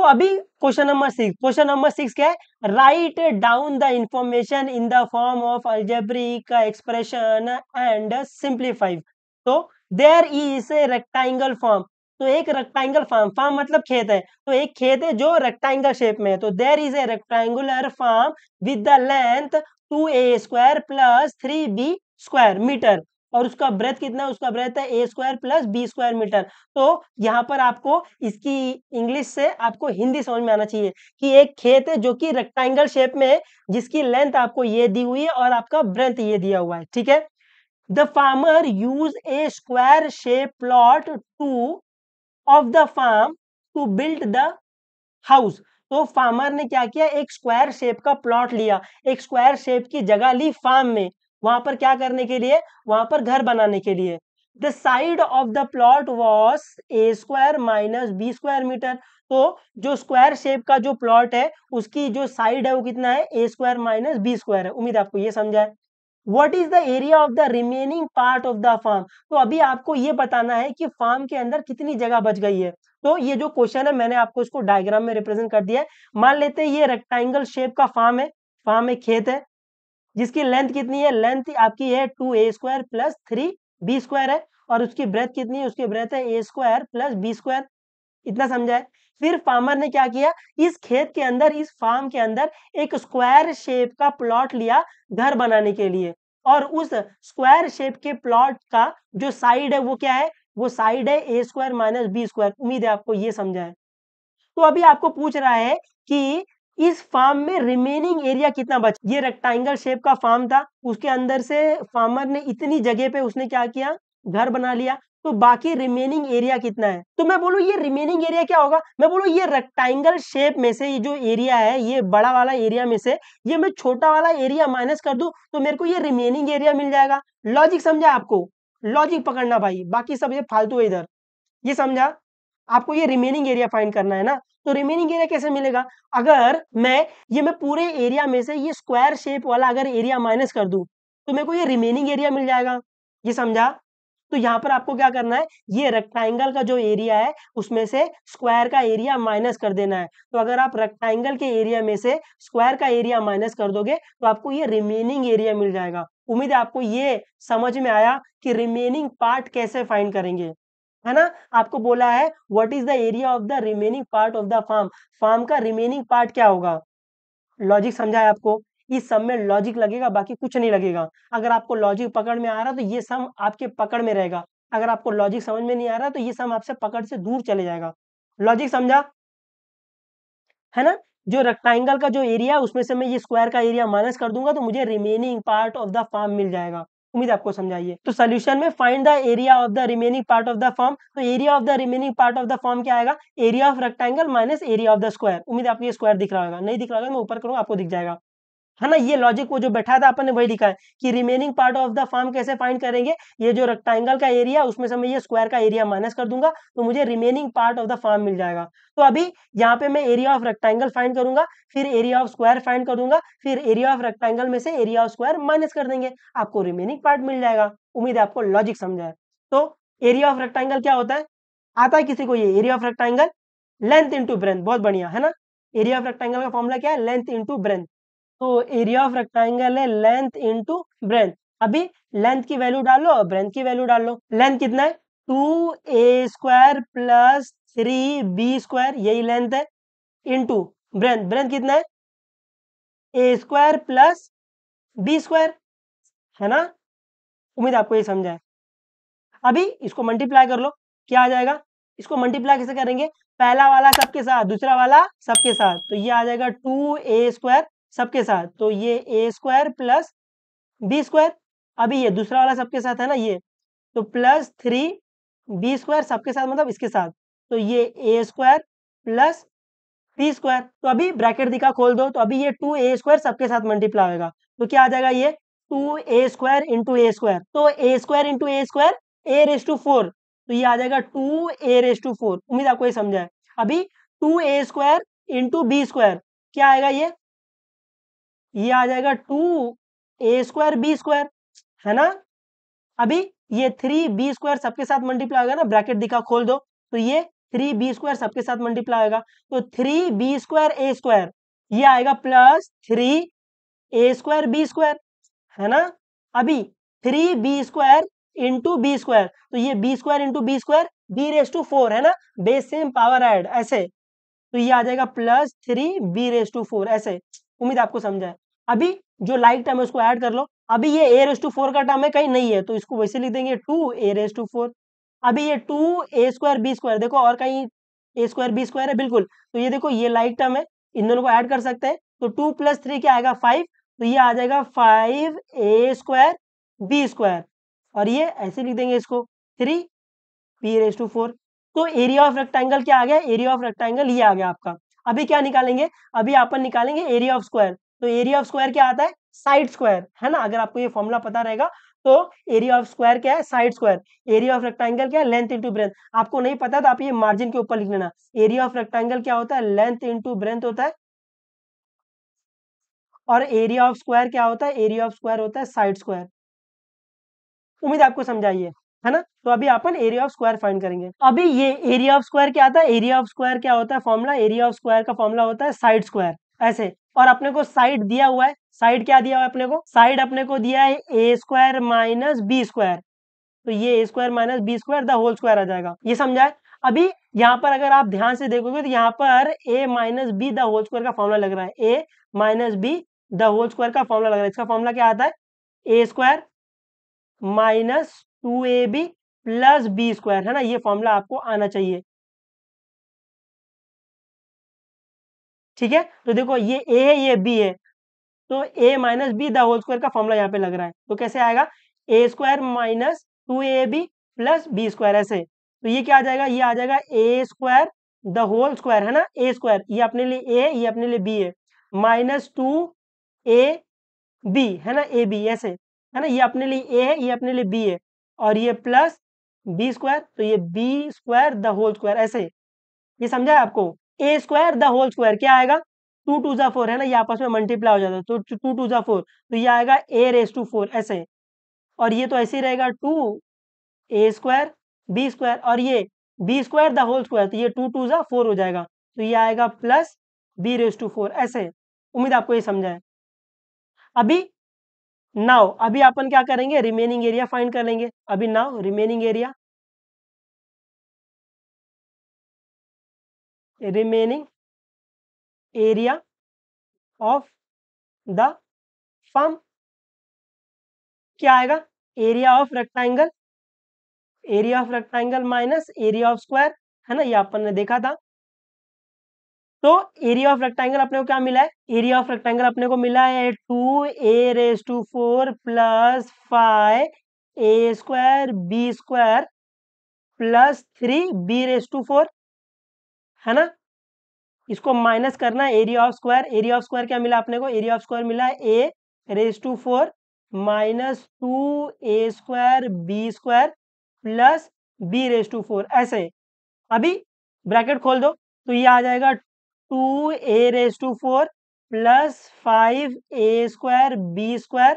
अभी question number 6 क्या है? Write down the information in the form of algebraic expression and simplify. तो there is a rectangle form. तो एक rectangle form मतलब खेत है, तो एक खेत है जो रेक्टेंगल शेप में है। तो there is a rectangular form with the length 2a² plus 3b² metre, और उसका ब्रेथ कितना है? उसका ब्रेथ है a² प्लस b² मीटर। तो यहाँ पर आपको इसकी इंग्लिश से आपको हिंदी समझ में आना चाहिए कि एक खेत है जो कि रेक्टेंगल शेप में है, जिसकी लेंथ आपको ये दी हुई है और आपका ब्रेथ ये दिया हुआ है, ठीक है। The farmer use a square shape plot to of the farm to build the house. तो फार्मर ने क्या किया? एक स्क्वायर शेप का प्लॉट लिया, एक स्क्वायर शेप की जगह ली फार्म में, वहां पर क्या करने के लिए? वहां पर घर बनाने के लिए। The side of the plot was a² minus b² metre. तो जो स्क्वायर शेप का जो प्लॉट है उसकी जो साइड है वो कितना है? a² माइनस b² है। उम्मीद आपको ये समझा है। What is the area of the remaining part of the farm? तो अभी आपको ये बताना है कि फार्म के अंदर कितनी जगह बच गई है। तो ये जो क्वेश्चन है मैंने आपको इसको डायग्राम में रिप्रेजेंट कर दिया है। मान लेते हैं ये रेक्टेंगल शेप का फार्म है, खेत है, जिसकी लेंथ कितनी है? लेंथ आपकी है 2a² प्लस 3b² है, और उसकी ब्रेथ कितनी है? उसकी ब्रेथ है a² प्लस b²। इतना समझा है। फिर फार्मर ने क्या किया? इस खेत के अंदर, इस फार्म के अंदर एक स्क्वायर शेप का प्लॉट लिया घर बनाने के लिए, और उस स्क्वायर शेप के प्लॉट का जो साइड है वो क्या है? वो साइड है a² माइनस b²। उम्मीद है आपको ये समझा है। तो अभी आपको पूछ रहा है कि इस फार्म में रिमेनिंग एरिया कितना बचा। ये रेक्टेंगल शेप का फार्म था, उसके अंदर से फार्मर ने इतनी जगह पे उसने क्या किया? घर बना लिया। तो बाकी रिमेनिंग एरिया कितना है? तो मैं बोलूं ये रिमेनिंग एरिया क्या होगा? मैं बोलूं ये रेक्टेंगल शेप में से ये जो एरिया है, ये बड़ा वाला एरिया में से ये मैं छोटा वाला एरिया माइनस कर दूं तो मेरे को ये रिमेनिंग एरिया मिल जाएगा। लॉजिक समझा आपको? लॉजिक पकड़ना भाई, बाकी सब ये फालतू है इधर। ये समझा? आपको ये रिमेनिंग एरिया फाइंड करना है ना। तो रिमेनिंग एरिया कैसे मिलेगा? अगर मैं पूरे एरिया में से ये स्क्वायर शेप वाला अगर एरिया माइनस कर दूं तो मेरे को ये रिमेनिंग एरिया मिल जाएगा। ये समझा? तो यहाँ पर आपको क्या करना है? ये रेक्टेंगल का जो एरिया है उसमें से स्क्वायर का एरिया माइनस कर देना है। तो अगर आप रेक्टेंगल के एरिया में से स्क्वायर का एरिया माइनस कर दोगे तो आपको ये रिमेनिंग एरिया मिल जाएगा। उम्मीद है आपको ये समझ में आया कि रिमेनिंग पार्ट कैसे फाइंड करेंगे, है ना। आपको बोला है what is the area of the remaining part of the farm. Farm का रिमेनिंग पार्ट क्या होगा? लॉजिक समझा है आपको? इस सम में लॉजिक लगेगा, बाकी कुछ नहीं लगेगा। अगर आपको लॉजिक पकड़ में आ रहा तो ये सम आपके पकड़ में रहेगा, अगर आपको लॉजिक समझ में नहीं आ रहा तो ये सम आपसे पकड़ से दूर चले जाएगा। लॉजिक समझा, है ना। जो रेक्टेंगल का जो एरिया है उसमें से मैं ये स्क्वायर का एरिया माइनस कर दूंगा तो मुझे remaining part of the form मिल जाएगा। उम्मीद आपको समझाइए। तो सोल्यूशन में find the area of the remaining part of the form. तो area of the remaining part of the form क्या आएगा? Area of rectangle minus area of the square. उम्मीद आपको ये स्क्वायर दिख रहा होगा, नहीं दिख रहा होगा मैं ऊपर करूँ आपको दिख जाएगा, है ना। ये लॉजिक वो जो बैठा था अपन ने वही लिखा है कि remaining part of the form कैसे फाइंड करेंगे? ये जो रेक्टेंगल का एरिया उसमें से मैं ये स्क्वायर का एरिया माइनस कर दूंगा तो मुझे remaining part of the form मिल जाएगा। तो अभी यहाँ पे मैं एरिया ऑफ रेक्टेंगल फाइंड करूंगा, फिर एरिया ऑफ स्क्वायर फाइंड कर दूंगा, फिर एरिया ऑफ रेक्टेंगल में से एरिया ऑफ स्क्वायर माइनस कर देंगे, आपको रिमेनिंग पार्ट मिल जाएगा। उम्मीद है आपको लॉजिक समझा है। तो एरिया ऑफ रेक्टेंगल क्या होता है? आता है किसी को ये? Area of rectangle length into breadth. बहुत बढ़िया, है ना। एरिया ऑफ रेक्टेंगल का फॉर्मूला क्या है? Length into breadth. तो एरिया ऑफ रेक्टेंगल है लेंथ इंटू ब्रेथ। अभी लेंथ की वैल्यू डाल लो और ब्रेथ की वैल्यू डाल लो। लेंथ कितना है? 2a² प्लस 3b², यही लेंथ है, इंटू ब्रेथ कितना है? a² प्लस b², है ना। उम्मीद आपको ये समझा है। अभी इसको मल्टीप्लाई कर लो, क्या आ जाएगा? इसको मल्टीप्लाई कैसे करेंगे? पहला वाला सबके साथ, दूसरा वाला सबके साथ, तो ये आ जाएगा 2a² सबके साथ, तो ये a² प्लस b²। अभी ये दूसरा वाला सबके साथ है ना, ये तो प्लस 3b² सबके साथ मतलब इसके साथ, तो ये a² प्लस b²। तो अभी ब्रैकेट दिखा खोल दो, तो अभी ये 2a² सबके साथ मल्टीप्लाई होगा, तो क्या आ जाएगा? ये 2a² इंटू a², तो a² इंटू a², a⁴, तो ये आ जाएगा 2a⁴। उम्मीद आपको ये समझा है। अभी 2a² इंटू b², क्या आएगा? ये आ जाएगा 2a² b², है ना। अभी ये 3b² सबके साथ मल्टीप्लाई होगा ना, ब्रैकेट दिखा खोल दो, तो ये 3b² सबके साथ मल्टीप्लाई होगा, तो 3b²a², ये आएगा प्लस 3a²b², है ना। अभी 3b² इंटू b², तो ये b² इंटू b², b⁴ है ना, बेस सेम पावर ऐड ऐसे, तो ये आ जाएगा प्लस 3b⁴ ऐसे। उम्मीद आपको समझा है। अभी जो लाइक टर्म है उसको ऐड कर लो। अभी ये a⁴ का टर्म है, कहीं नहीं है, तो इसको वैसे लिख देंगे 2a⁴। अभी ये 2a²b², देखो और कहीं a²b² है, बिल्कुल, तो ये देखो ये लाइक टर्म है, इन दोनों को ऐड कर सकते हैं, तो 2 + 3 क्या आएगा 5, तो ये आ जाएगा 5a²b², और ये ऐसे लिख देंगे इसको 3b⁴। तो एरिया ऑफ रेक्टेंगल क्या आ गया, एरिया ऑफ रेक्टेंगल ये आ गया आपका। अभी क्या निकालेंगे, अभी अपन निकालेंगे एरिया ऑफ स्क्वायर। तो एरिया ऑफ स्क्वायर क्या आता है, साइड स्क्वायर, है ना। अगर आपको ये फॉर्मूला पता रहेगा तो एरिया ऑफ स्क्वायर क्या है, side square. Area of rectangle क्या है, लेंथ इंटू ब्रेंथ। आपको नहीं पता तो आप ये मार्जिन के ऊपर लिख लेना, एरिया ऑफ रेक्टेंगल क्या होता है, लेंथ इंटू ब्रेंथ होता है, और एरिया ऑफ स्क्वायर क्या होता है, एरिया ऑफ स्क्वायर होता है साइड स्क्वायर। उम्मीद आपको समझाइए, है ना। तो अभी अपन एरिया ऑफ स्क्वायर फाइंड करेंगे। अभी ये एरिया ऑफ स्क्वायर क्या आता है, एरिया ऑफ स्क्वायर क्या होता है फॉर्मूला, एरिया ऑफ स्क्वायर का फॉर्मूला होता है साइड स्क्वायर ऐसे। और अपने को साइड दिया हुआ है, साइड क्या दिया हुआ है अपने को, साइड अपने को दिया है a² माइनस b², तो ये a² minus b² the whole square आ जाएगा, ये समझा है। अभी यहाँ पर अगर आप ध्यान से देखोगे तो यहाँ पर a minus b the whole square का फॉर्मूला लग रहा है, a minus b the whole square का फॉर्मूला लग रहा है। इसका फॉर्मूला क्या आता है, a² minus 2ab plus b², है ना, ये फॉर्मूला आपको आना चाहिए। ठीक है, तो देखो ये a है, ये b है, तो a minus b the whole square का फॉर्मूला यहाँ पे लग रहा है, तो कैसे आएगा, a² minus 2ab plus b² ऐसे। तो ये क्या आ जाएगा, ये आ जाएगा a² द होल स्क्वायर, है ना, a², ये अपने लिए a है, ये अपने लिए b है, माइनस 2ab, है ना, ab ऐसे, है ना, ये अपने लिए a है, ये अपने लिए b है, और ये प्लस b², तो ये b² द होल स्क्वायर ऐसे। ये समझा है आपको, a² द होल स्क्वायर क्या आएगा, 2 2 जा 4, है ना, ये आपस में मल्टीप्लाई हो जाता है, तो 2 2 जा 4, तो ये आएगा a⁴ ऐसे, और ये तो ऐसे ही रहेगा 2a² b², और ये b² द होल स्क्वायर, तो ये 2 2 जा 4 हो जाएगा, तो ये आएगा प्लस b⁴ ऐसे। उम्मीद आपको ये समझा है। अभी नाउ अभी अपन क्या करेंगे, रिमेनिंग एरिया फाइंड कर लेंगे। अभी now remaining area, remaining area of the firm क्या आएगा, area of rectangle, area of rectangle minus area of square, है ना, ये अपन ने देखा था। तो एरिया ऑफ रेक्टेंगल अपने को क्या मिला है, एरिया ऑफ रेक्टेंगल अपने को मिला है 2a⁴ plus 5a² plus 3b⁴, है ना। इसको माइनस करना है area of square, area of square क्या मिला अपने को, एरिया ऑफ स्क्वायर मिला है a⁴ minus 2a² b² plus b⁴ ऐसे। अभी ब्रैकेट खोल दो, तो ये आ जाएगा 2a⁴ plus 5a² b²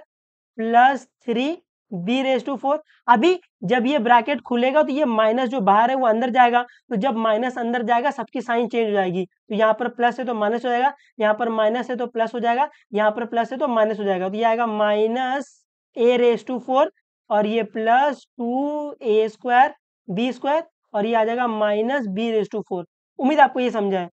plus 3b⁴। अभी जब ये ब्रैकेट खुलेगा तो ये माइनस जो बाहर है वो अंदर जाएगा, तो जब माइनस अंदर जाएगा सबकी साइन चेंज हो जाएगी, तो यहाँ पर प्लस है तो माइनस हो जाएगा, यहाँ पर माइनस है तो प्लस हो जाएगा, यहाँ पर प्लस है तो माइनस हो जाएगा, तो ये आएगा माइनस a⁴ और ये प्लस 2a² b², और ये आ जाएगा माइनस b⁴। उम्मीद आपको ये समझा है।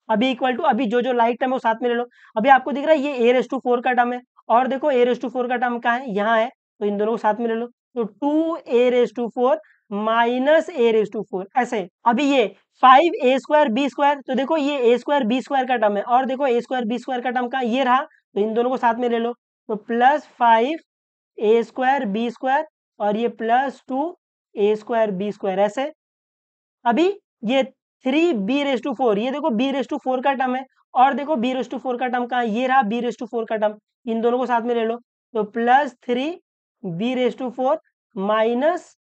अभी इक्वल टू, अभी जो जो लाइक टर्म है वो साथ में ले लो। अभी आपको दिख रहा है ये a⁴ का टर्म है, और देखो a⁴ का टर्म कहाँ है, यहाँ है, तो इन दोनों को साथ में ले लो, तो 2a⁴ माइनस a⁴ ऐसे। अभी ये 5a² b², तो देखो ये a² b² का टर्म है, और देखो a² b² का टर्म कहाँ, ये रहा, तो इन दोनों को साथ में ले लो, तो प्लस 5a² b² और ये प्लस 2a² b² ऐसे। अभी ये 3b⁴, ये देखो b⁴ का टर्म है, और देखो b⁴ का टर्म कहाँ, ये रहा b⁴ का टर्म, इन दोनों को साथ में ले लो, तो प्लस 3b⁴ माइनस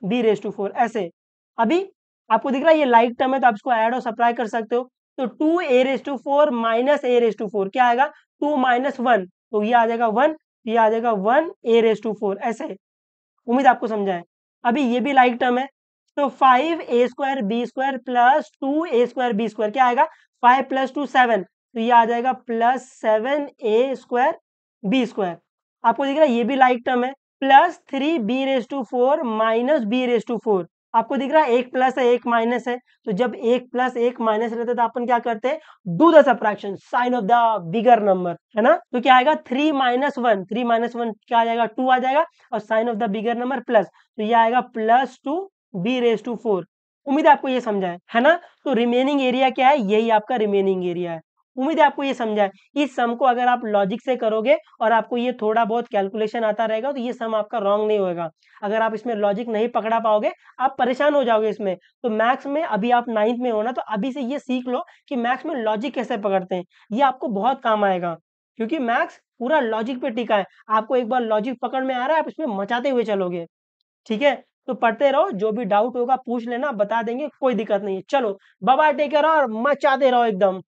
b⁴ ऐसे। अभी आपको दिख रहा है ये लाइक टर्म है, तो आप इसको ऐड और सप्लाई कर सकते हो, तो 2a⁴ माइनस a⁴ क्या आएगा, 2 माइनस 1, तो ये आ जाएगा 1, ये आ जाएगा 1a⁴ ऐसे। उम्मीद आपको समझा है। अभी ये भी लाइक टर्म है, तो 5a² b² plus 2a² b² क्या आएगा? 5 प्लस 2 7, तो ये आ जाएगा प्लस 7a² b²। आपको दिख रहा है ये भी लाइक टर्म है। प्लस 3b⁴ माइनस b⁴, आपको दिख रहा है एक प्लस है एक माइनस है, तो जब एक प्लस एक माइनस रहता है तो अपन क्या करते हैं? Do the subtraction, sign of the bigger number, है ना? तो क्या आएगा? 3 माइनस 1, 3 माइनस 1 क्या आ जाएगा? 2 आ जाएगा, और sign of the bigger number plus, तो ये आएगा प्लस 2 b⁴। उम्मीद है आपको ये समझा है ना? तो रिमेनिंग एरिया क्या है? यही आपका रिमेनिंग एरिया है। उम्मीद है आपको ये समझा है। इस सम को अगर आप लॉजिक से करोगे और आपको ये थोड़ा बहुत कैलकुलेशन आता रहेगा तो ये सम आपका रॉन्ग नहीं होगा। अगर आप इसमें लॉजिक नहीं पकड़ा पाओगे, आप परेशान हो जाओगे इसमें। तो मैथ्स में अभी आप 9th में हो ना, तो अभी से ये सीख लो कि मैथ्स में लॉजिक कैसे पकड़ते हैं। ये आपको बहुत काम आएगा, क्योंकि मैथ्स पूरा लॉजिक पे टिका है। आपको एक बार लॉजिक पकड़ में आ रहा है, आप इसमें मचाते हुए चलोगे। ठीक है? तो पढ़ते रहो, जो भी डाउट होगा पूछ लेना, बता देंगे, कोई दिक्कत नहीं है। चलो बाय बाय, टेक केयर और मचाते रहो एकदम।